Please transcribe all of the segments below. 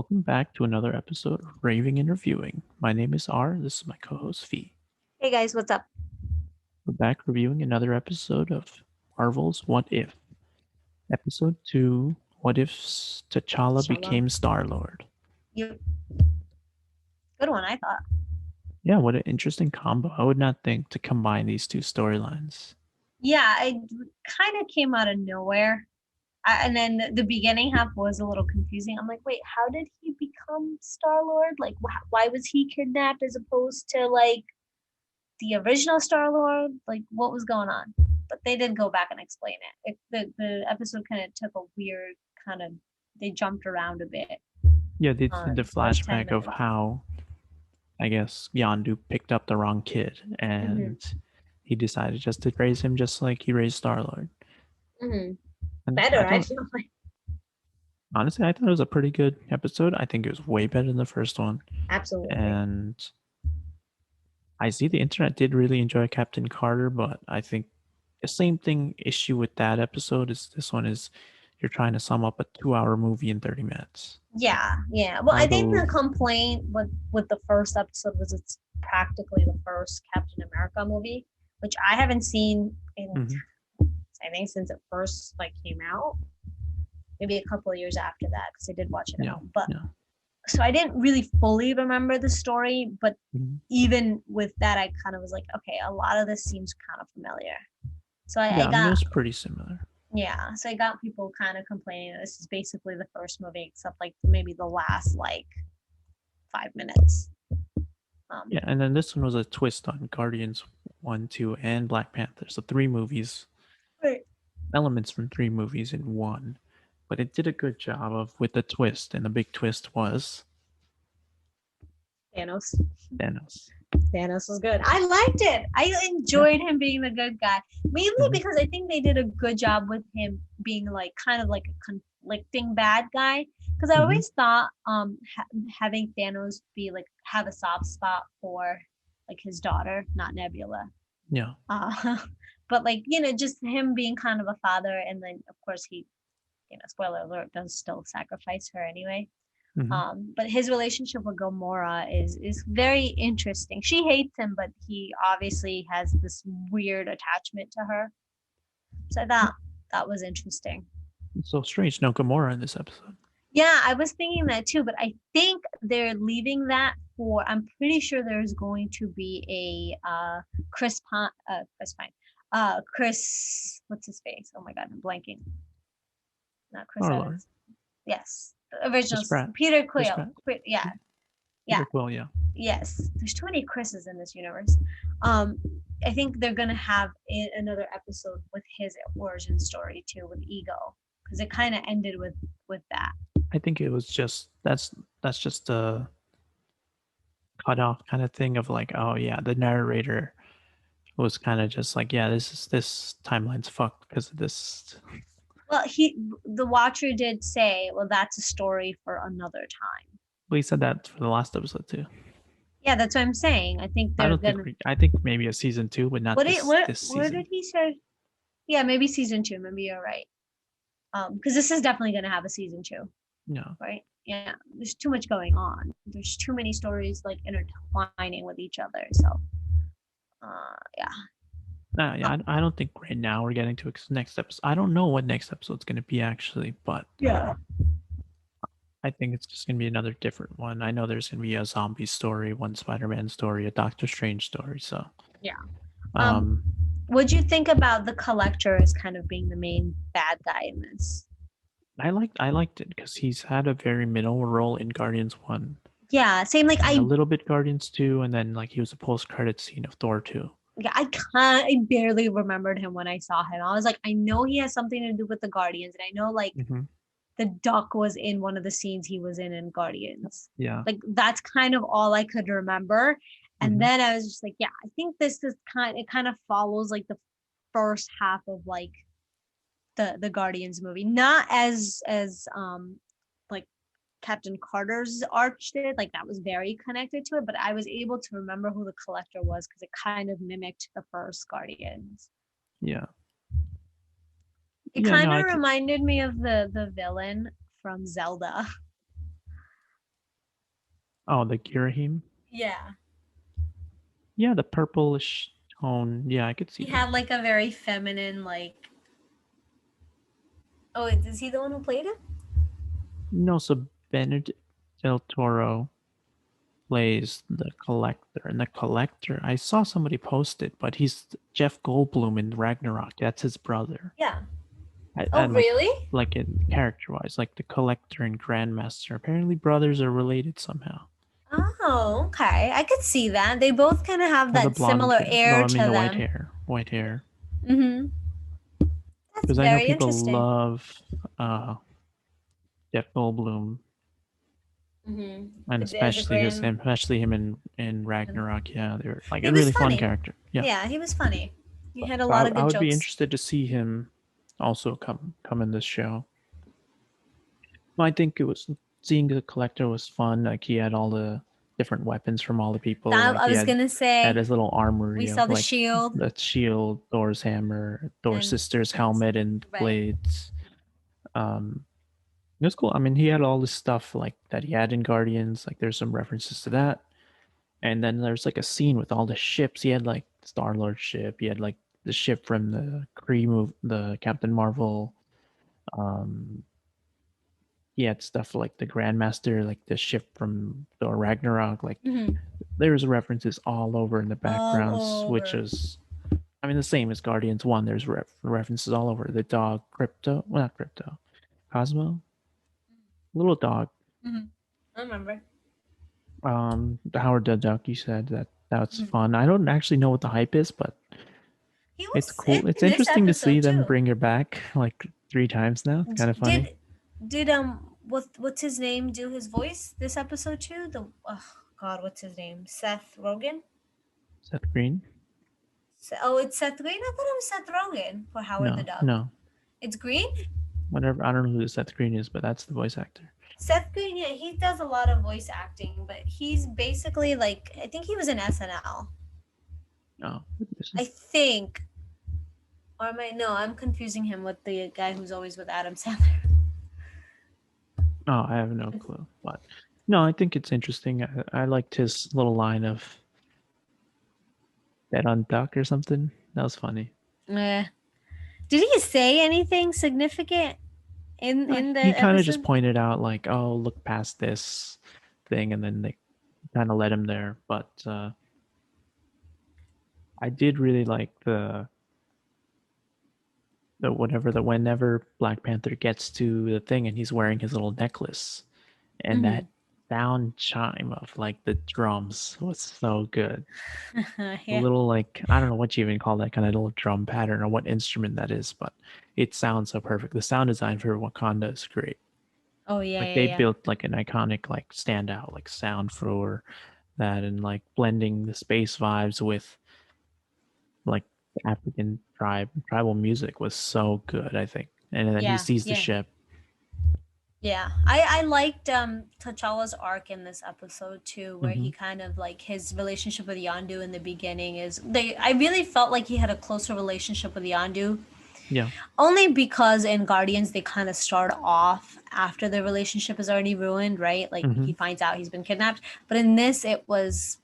Welcome back to another episode of Raving and Reviewing. My name is R. This is my co-host Fee. Hey guys, what's up? We're back reviewing another episode of Marvel's What If. Episode 2, What If T'Challa Shalom. Became Star-Lord? You good one, I thought. Yeah, what an interesting combo. I would not think to combine these two storylines. Yeah, it kind of came out of nowhere. And then the beginning half was a little confusing. I'm like, wait, how did he become Star Lord? Like, why was he kidnapped as opposed to like the original Star Lord? Like, what was going on? But they did go back and explain it. The episode kind of took a weird kind of they jumped around a bit Yeah, they did on the the first 10 flashback of minutes. how, I guess, Yondu picked up the wrong kid Mm-hmm. and he decided just to raise him just like he raised Star-Lord. Mm-hmm. And Better, I I thought feel like. Honestly, I thought it was a pretty good episode. I think it was way better than the first one. Absolutely. And I see the internet did really enjoy Captain Carter, but I think the same thing issue with that episode is this one is you're trying to sum up a 2-hour movie in 30 minutes. Yeah. Well, How I think the those complaint with the first episode was it's practically the first Captain America movie, which I haven't seen in Mhm. I think since it first like came out, maybe a couple of years after that because I did watch it at Yeah, home. But yeah. so I didn't really fully remember the story, but Mhm. even with that, I kind of was like, okay, a lot of this seems kind of familiar. So I Yeah, I mean it got was pretty similar. yeah, so I got people kind of complaining that this is basically the first movie, except like maybe the last like 5 minutes. Um, Yeah, and then this one was a twist on Guardians 1, 2, and Black Panther. So three movies, right. elements from three movies in one. But it did a good job of with the twist, and the big twist was Thanos. Thanos. Thanos was good. I liked it. I Yeah. enjoyed him being the good guy, mainly Mhm. because I think they did a good job with him being like kind of like a conflicting bad guy. Because I Mhm. always thought having Thanos be like have a soft spot for like his daughter, not Nebula. Yeah. Uh, but like just him being kind of a father, and then of course he, spoiler alert, does still sacrifice her anyway. Mhm. But his relationship with Gamora is very interesting. She hates him, but he obviously has this weird attachment to her. So that was interesting. It's so strange. No Gamora in this episode. Yeah, I was thinking that too, but I think they're leaving that for. I'm pretty sure there's going to be a Chris Pine, Chris, what's his face? Oh my God, I'm blanking. Not Chris Star Lord. Evans. Yes, the original Chris Pratt. Peter Chris Quill. Pratt. Yeah, yeah. Peter Quill, yeah. Yes, there's too many Chris's in this universe. Um, I think they're gonna have another episode with his origin story too, with Ego, because it kind of ended with that. I think it was just that's just a cut off kind of thing of like, oh yeah, the narrator was kind of just like, yeah, this timeline's fucked because of this. Well, the Watcher did say, well, that's a story for another time. Well, he said that for the last episode too. Yeah, that's what I'm saying. I think I they're don't think gonna. I think maybe a season 2, but not this Where did season. he say? Yeah, maybe season two. Maybe you're right. Because this is definitely gonna have a season two. No. Right? Yeah, there's too much going on. There's too many stories like intertwining with each other. So, yeah. Yeah, I don't think right now we're getting to next episode. I don't know what next episode's going to be actually, but Yeah. I think it's just going to be another different one. I know there's going to be a zombie story, one Spider-Man story, a Doctor Strange story. So, Yeah. Um, um, what'd you think about the Collector as kind of being the main bad guy in this? I liked it because he's had a very minimal role in Guardians 1 Yeah, same. Like and a little bit Guardians 2, and then like he was a post-credit scene of Thor 2. I barely remembered him when I saw him. I was like, I know he has something to do with the Guardians, and I know like Mm-hmm. the duck was in one of the scenes he was in Guardians. Yeah. Like that's kind of all I could remember. And Mm-hmm. then I was just like, yeah, I think this is it kind of follows like the first half of like the Guardians movie. Not as like Captain Carter's arch did, like that was very connected to it, but I was able to remember who the Collector was because it kind of mimicked the first Guardians. Yeah. It Yeah. No, kind of reminded me of the villain from Zelda. Oh, the Girahim. Yeah. Yeah, the purplish tone. Yeah, I could see He that. had like a very feminine, like. Oh, is he the one who played him? No, so Benedict del Toro plays the Collector, and the Collector. I saw somebody post it, but he's Jeff Goldblum in Ragnarok. That's his brother. Yeah. Oh, And really? like in character wise, like the Collector and Grandmaster. Apparently, brothers are related somehow. Oh, okay. I could see that. They both kind of have Have the that blonde, similar no, air I to mean the them. white hair. Mm-hmm. That's Because I know very people interesting. love uh Jeff Goldblum, and Mm-hmm. As a grand, especially him in Ragnarok. Yeah, they're like he a was really fun funny. character. Yeah, Yeah, he was funny. He had a so lot of I good would be jokes. interested to see him also come in this show. Well, I think it was seeing the Collector was fun. Like he had all the different weapons from all the people. That Like I he was gonna had say. his little We armory saw of the like shield the shield, Thor's hammer, Thor's and sister's helmet and right. blades. Um, it was cool. I mean, he had all this stuff like that he had in Guardians. Like there's some references to that. And then there's like a scene with all the ships. He had like Star Lord ship. He had like the ship from the Kree move, the Captain Marvel. Um, he had stuff like the Grandmaster, like the ship from Thor Ragnarok. Like Mm-hmm. there's references all over in the All backgrounds, which over. is, I mean, the same as Guardians One. There's references all over. The dog Crypto, well, not Crypto, Cosmo, little dog. Mm-hmm. I remember. The Howard the Duck. You said that's Mm-hmm. fun. I don't actually know what the hype is, but He it's was cool. It's in this interesting to see episode them too. bring her back like 3 times now. It's kind of funny. Did what's his name do his voice this episode too? The oh God, what's his name? Seth Rogen. Seth Green? Oh, it's Seth Green. I thought it was Seth Rogen for Howard the No, Duck. no. It's Green. Whatever. I don't know who Seth Green is, but that's the voice actor. Seth Green. Yeah, he does a lot of voice acting, but he's basically like I think he was in SNL. No, I think, or am I? No, I'm confusing him with the guy who's always with Adam Sandler. oh, I have no clue. But no, I think it's interesting. I liked his little line of "dead on duck" or something. That was funny. Eh. Did he say anything significant in the He kind of just episode? pointed out like, "Oh, look past this thing," and then they kind of let him there. But I did really like the whatever the whenever Black Panther gets to the thing and he's wearing his little necklace, and Mm-hmm. that sound chime of like the drums was so good. The Yeah. little like I don't know what you even call that kind of little drum pattern or what instrument that is, but it sounds so perfect. The sound design for Wakanda is great. Oh yeah, Like yeah, they yeah. built like an iconic like standout like sound for that, and like blending the space vibes with like African tribal music was so good, I think. And then he Yeah, sees the yeah. ship. Yeah. I liked T'Challa's arc in this episode too, where Hmm. he kind of like his relationship with Yondu in the beginning is they I really felt like he had a closer relationship with Yondu. Yeah. Only because in Guardians they kind of start off after the relationship is already ruined, right? Like he Hmm. finds out he's been kidnapped. But in this it was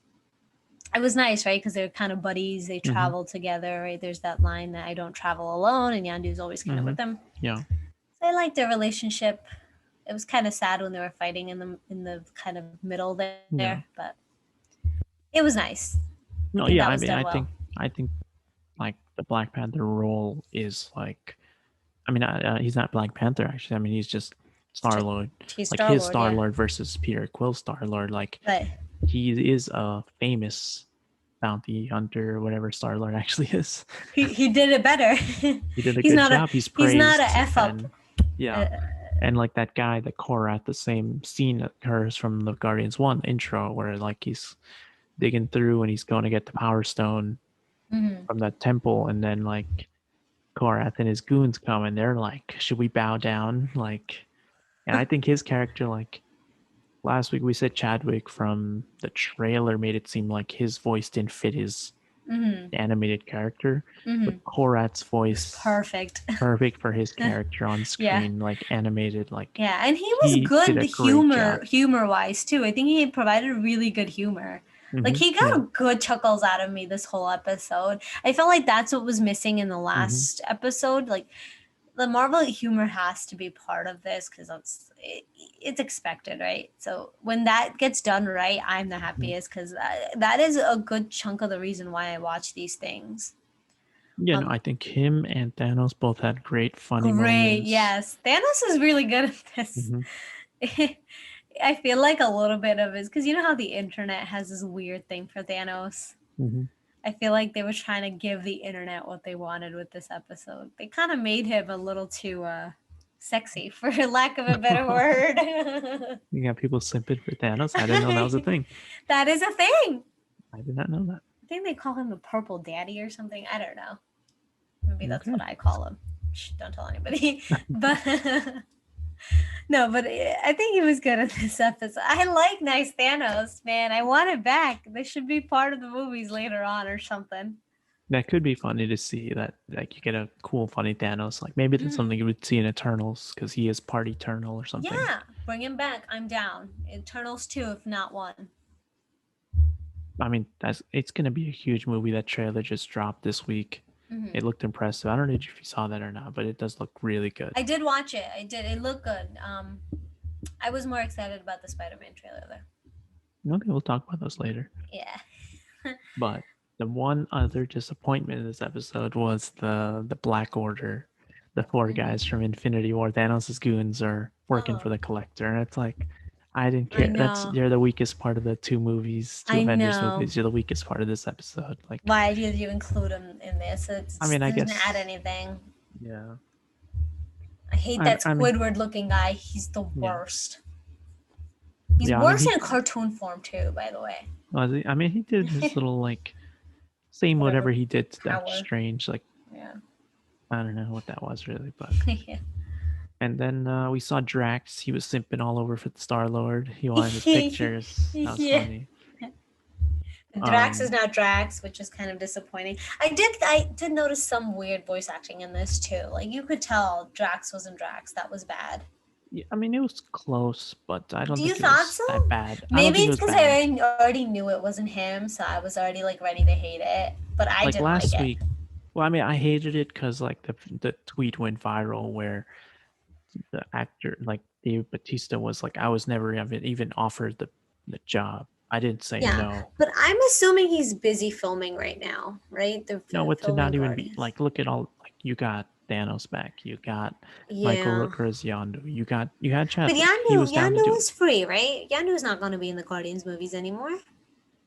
nice, right? Because they're kind of buddies. They Hmm. travel together, right? There's that line that I don't travel alone, and Yandu's always kind of Hmm. with them. Yeah. So I liked their relationship. It was kind of sad when they were fighting in the kind of middle Yeah. there, but it was nice. I No, think yeah, that I was mean done well. I think like the Black Panther role is like, I mean, he's not Black Panther actually. I mean, he's just Star Lord. He's Like Star his Lord, Star yeah. Lord versus Peter Quill Star Lord. Like But he is a famous bounty hunter or whatever Star Lord actually is. he did it better. He did a good job. He's he's not a praised, f up. and yeah, Uh, and like that guy, the Korath, the same scene occurs from the Guardians One intro where like he's digging through and he's going to get the Power Stone mhm. from that temple, and then like Korath and his goons come and they're like, "Should we bow down?" Like, and I think his character, like last week we said Chadwick from the trailer made it seem like his voice didn't fit his Mm-hmm. animated character, but Mm-hmm. Korat's It's voice perfect. perfect for his character on Yeah. screen, like animated, like Yeah, and he was he did good a great job. humor wise too. I think he provided really good humor. Like he Yeah. got good chuckles out of me this whole episode. I felt like that's what was missing in the hmm last episode. Like the Marvel humor has to be part of this because it's expected, right? So when that gets done right, I'm the happiest because that is a good chunk of the reason why I watch these things. Yeah, no, Um, I think him and Thanos both had great funny Great, moments. yes, Thanos is really good at this. hmm I feel like a little bit of it because you know how the internet has this weird thing for Thanos. hmm I feel like they were trying to give the internet what they wanted with this episode. They kind of made him a little too sexy, for lack of a better word. You got people simping for Thanos. I didn't know that was a thing. That is a thing. I did not know that. I think they call him the Purple Daddy or something. I don't know. Maybe that's Okay. what I call him. Shh, don't tell anybody. But no, but I think he was good at this episode. I like Nice Thanos, man. I want it back. This should be part of the movies later on or something. That could be funny to see that, like, you get a cool, funny Thanos. Like, maybe that's something you would see in Eternals because he is part Eternal or something. Yeah, bring him back. I'm down. Eternals 2, if not 1. I mean, it's gonna be a huge movie. That trailer just dropped this week. It looked impressive. I don't know if you saw that or not, but it does look really good. I did watch it. I did. It looked good. I was more excited about the Spider-Man trailer though. Okay, we'll talk about those later. Yeah. But the one other disappointment in this episode was the Black Order. The four guys from Infinity War, Thanos' goons, are working for the Collector, and it's like, I didn't care. You're the weakest part of the two movies, two Avengers movies. You're the weakest part of this episode. Like, why did you include him in this? I mean, I guess doesn't add anything. Yeah. I hate that Squidward-looking guy. He's the worst. He's worse in cartoon form too, by the way. Was he? I mean, he did his little like same whatever he did to Doctor Strange. Like, yeah, I don't know what that was really, but yeah. And then we saw Drax. He was simping all over for the Star-Lord. He wanted his pictures. That was funny. Drax is not Drax, which is kind of disappointing. I did notice some weird voice acting in this too. Like you could tell Drax wasn't Drax. That was bad. Yeah, I mean, it was close, but I don't think it thought was so? that bad. Maybe it's because I already knew it wasn't him, so I was already like ready to hate it. But I didn't like it. Last week, well, I mean, I hated it because like the tweet went viral where the actor, like Dave Bautista, was like, I was never even offered the job. I didn't say no. But I'm assuming he's busy filming right now, right? No, what to not even be like, look at all, like, you got Thanos back, you got Michael Yondu, you had Chadwick. But Yondu was free, right? Yondu's not going to be in the Guardians movies anymore.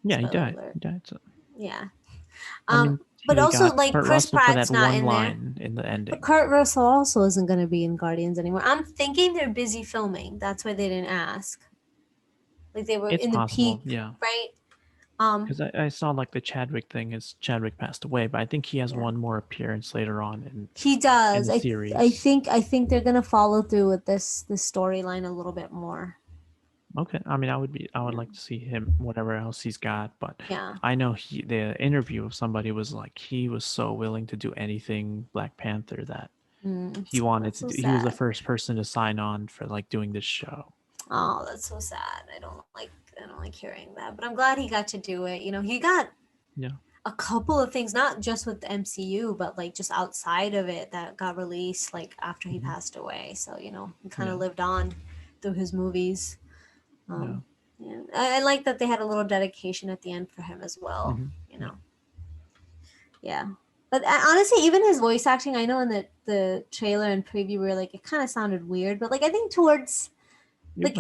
Yeah, he died. So. Yeah. I mean, but also, like, Kurt Chris Russell Pratt's for that not one in line there. In the ending. But Kurt Russell also isn't going to be in Guardians anymore. I'm thinking they're busy filming. That's why they didn't ask. Like they were in the peak, right? Because I saw like the Chadwick thing is Chadwick passed away, but I think he has one more appearance later on he does. In the series. I think they're gonna follow through with this storyline a little bit more. Okay, I mean, I would like to see him whatever else he's got, but I know the interview of somebody was like he was so willing to do anything Black Panther that he wanted to. He was the first person to sign on for like doing this show. Oh, that's so sad. I don't like hearing that, but I'm glad he got to do it. You know, he got a couple of things, not just with the MCU, but like just outside of it that got released like after he passed away. So, you know, he kind of lived on through his movies. I like that they had a little dedication at the end for him as well, you know. Yeah. But honestly, even his voice acting, I know in the trailer and preview were like, it kind of sounded weird, but like I think towards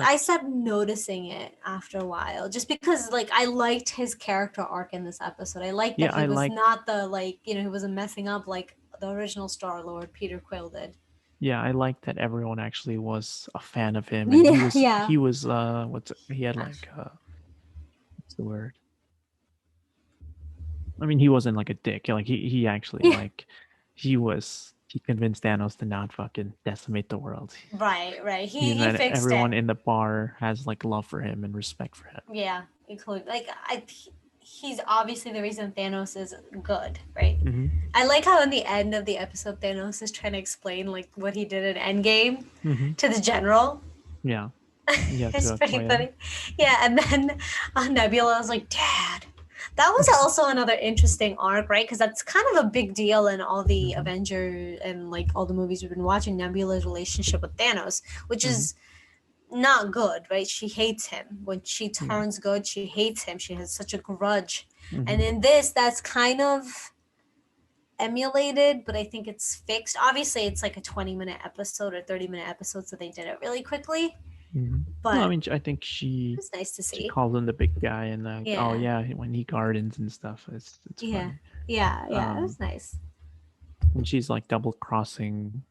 I stopped noticing it after a while, just because like I liked his character arc in this episode. I liked that he was not the he wasn't messing up like the original Star-Lord Peter Quill did. Yeah, I like that everyone actually was a fan of him. And he was he had like what's the word? I mean, he wasn't like a dick. Like he actually like he convinced Thanos to not fucking decimate the world. Right. He fixed everyone in the bar has like love for him and respect for him. Yeah, including like he's obviously the reason Thanos is good, right? Mm-hmm. I like how in the end of the episode, Thanos is trying to explain like what he did in Endgame Mm-hmm. to the general. Yeah. Yeah, It's to pretty Okoye. funny. Yeah, and then Nebula was like, Dad. That was also another interesting arc, right? Because that's kind of a big deal in all the Mm-hmm. Avengers and like all the movies we've been watching. Nebula's relationship with Thanos, which Mm-hmm. is not good, right? She hates him. When she Yeah. turns good, she hates him. She has such a grudge. Mm-hmm. And in this, that's kind of emulated, but I think it's fixed. Obviously, it's like a 20-minute episode or 30-minute episode, so they did it really quickly. Mm-hmm. No, I But mean, I think it was nice to she see. calls him the big guy, and oh Yeah, yeah, when he gardens and stuff, it's yeah, funny. yeah. It was nice. And she's like double crossing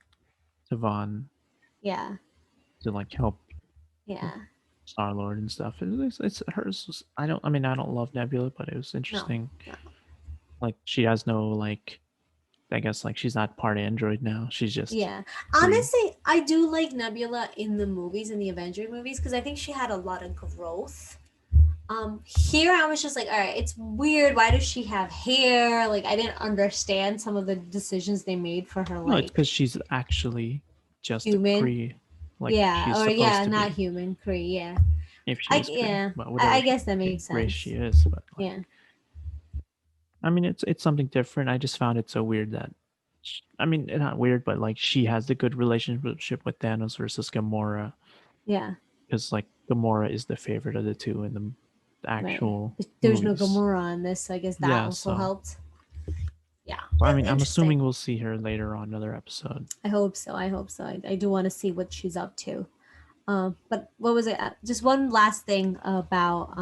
Savon Yeah, to like help yeah. Star Lord and stuff. It's hers. I don't. I mean, I don't love Nebula, but it was No, interesting. no. Like she has no like. I guess like she's not part Android now. She's just Yeah. free. Honestly, I do like Nebula in the movies, in the Avenger movies, because I think she had a lot of growth. Here I was just like, all right, it's weird. Why does she have hair? Like, I didn't understand some of the decisions they made for her, No, it's like because she's actually just a human. Kree, like Yeah, she's or supposed yeah, to not be. human Kree. Yeah, If she is Kree, yeah, but I whatever guess that makes race she sense. is, but like, Yeah, I mean, it's something different. I just found it so weird that, I mean, it's not weird, but like she has the good relationship with Thanos versus Gamora, yeah, because like Gamora is the favorite of the two in the right. actual There's no movies. Gamora on this, so I guess that Yeah, also so helped. Yeah, I mean, I'm assuming interesting. we'll see her later on another episode. I hope so. I hope so. I do want to see what she's up to. But what was it? Just one last thing about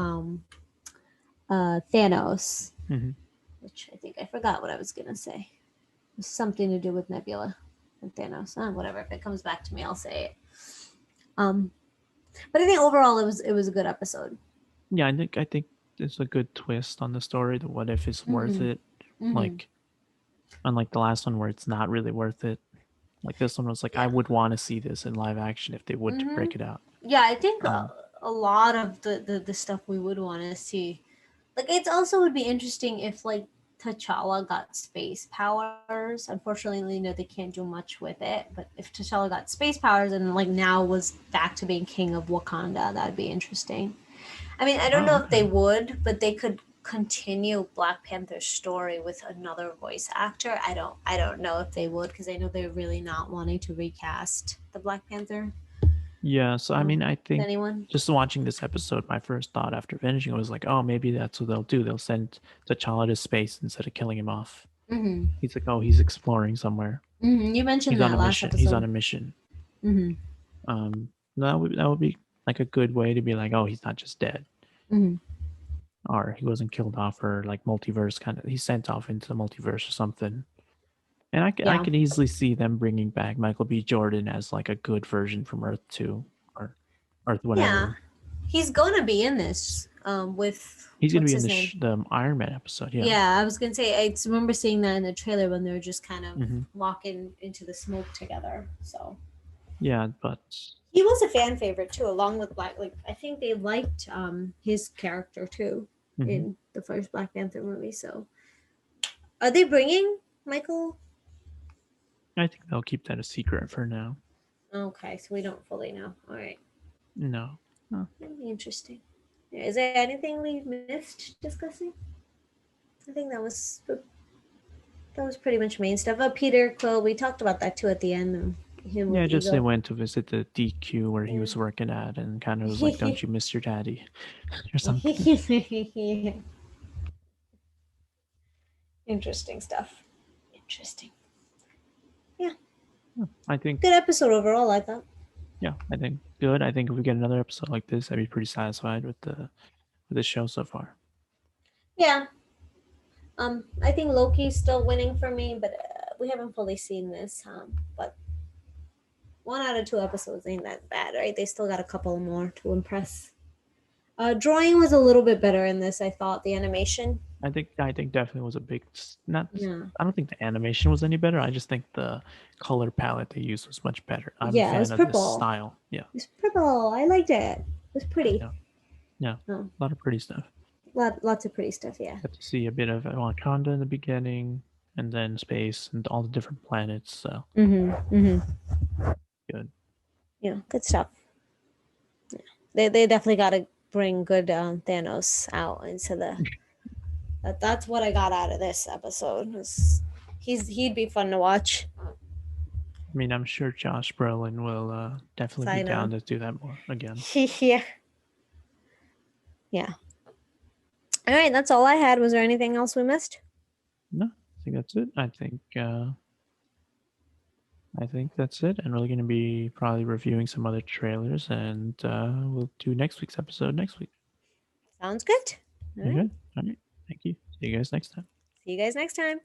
Thanos, Hmm. which I think I forgot what I was gonna say. It was something to do with Nebula and Thanos. Whatever. If it comes back to me, I'll say it. Um, but I think overall it was a good episode. Yeah, I think it's a good twist on the story. The what if is worth Mm-hmm. it? Mm-hmm. Like unlike the last one where it's not really worth it. Like this one was like I Yeah. would want to see this in live action if they would Mm-hmm. break it out. Yeah, I think Um, a lot of the stuff we would want to see. Like, it also would be interesting if like T'Challa got space powers. Unfortunately, they can't do much with it. But if T'Challa got space powers and like now was back to being king of Wakanda, that'd be interesting. I mean, I don't oh, know if they okay. would, but they could continue Black Panther's story with another voice actor. I don't know if they would, because I know they're really not wanting to recast the Black Panther. Yeah, so I mean, I With think anyone. just watching this episode, my first thought after finishing was like, oh, maybe that's what they'll do. They'll send T'Challa to space instead of killing him off. Mm-hmm. He's like, oh, he's exploring somewhere. Mm-hmm. You mentioned He's on that a last mission. He's on episode. a mission. Mm-hmm. That would be like a good way to be like, oh, he's not just dead, Mm-hmm. or he wasn't killed off, or like multiverse kind of. He's sent off into the multiverse or something. And I Yeah. could easily see them bringing back Michael B. Jordan as like a good version from Earth 2 or Earth Yeah. whatever. He's gonna be in this. With He's gonna what's be in his name? the Iron Man episode. Yeah. Yeah, I was gonna say. I remember seeing that in the trailer when they were just kind of Hmm. walking into the smoke together. So Yeah, but he was a fan favorite too, along with Black. Like, I think they liked his character too mhm. in the first Black Panther movie. So are they bringing Michael? I think they'll keep that a secret for now. Okay, so we don't fully know. All right, No. No. that'd be interesting. Is there anything we missed discussing? I think that was pretty much main stuff. Peter Quill, we talked about that too at the end. Him Yeah, with just they Ego. went to visit the DQ where he Yeah. was working at and kind of was like, don't you miss your daddy or something. Yeah. Interesting stuff. Interesting. Yeah. I think, Good episode overall, I thought. yeah, I think good. I think if we get another episode like this, I'd be pretty satisfied with the show so far. Yeah. I think Loki's still winning for me, but we haven't fully seen this. But 1 out of 2 episodes ain't that bad, right? They still got a couple more to impress. Drawing was a little bit better in this, I thought. The animation. I think definitely was a big not. Yeah. I don't think the animation was any better. I just think the color palette they used was much better. I'm a Yeah, it was fan of this purple. style. Yeah, It was purple. I liked it. It was pretty. yeah, yeah. Oh, A lot of pretty stuff. Lots of pretty stuff. Yeah. Got to see a bit of Wakanda in the beginning, and then space and all the different planets. So good. Yeah, good stuff. They definitely got to bring good Thanos out into the. That's what I got out of this episode. He'd be fun to watch. I mean, I'm sure Josh Brolin will definitely be Sign down on. to do that more again. Yeah. Yeah. All right, that's all I had. Was there anything else we missed? No, I think that's it. I think that's it, and we're going to be probably reviewing some other trailers, and we'll do next week's episode next week. Sounds good. All right. Okay. All right. Thank you. See you guys next time. See you guys next time.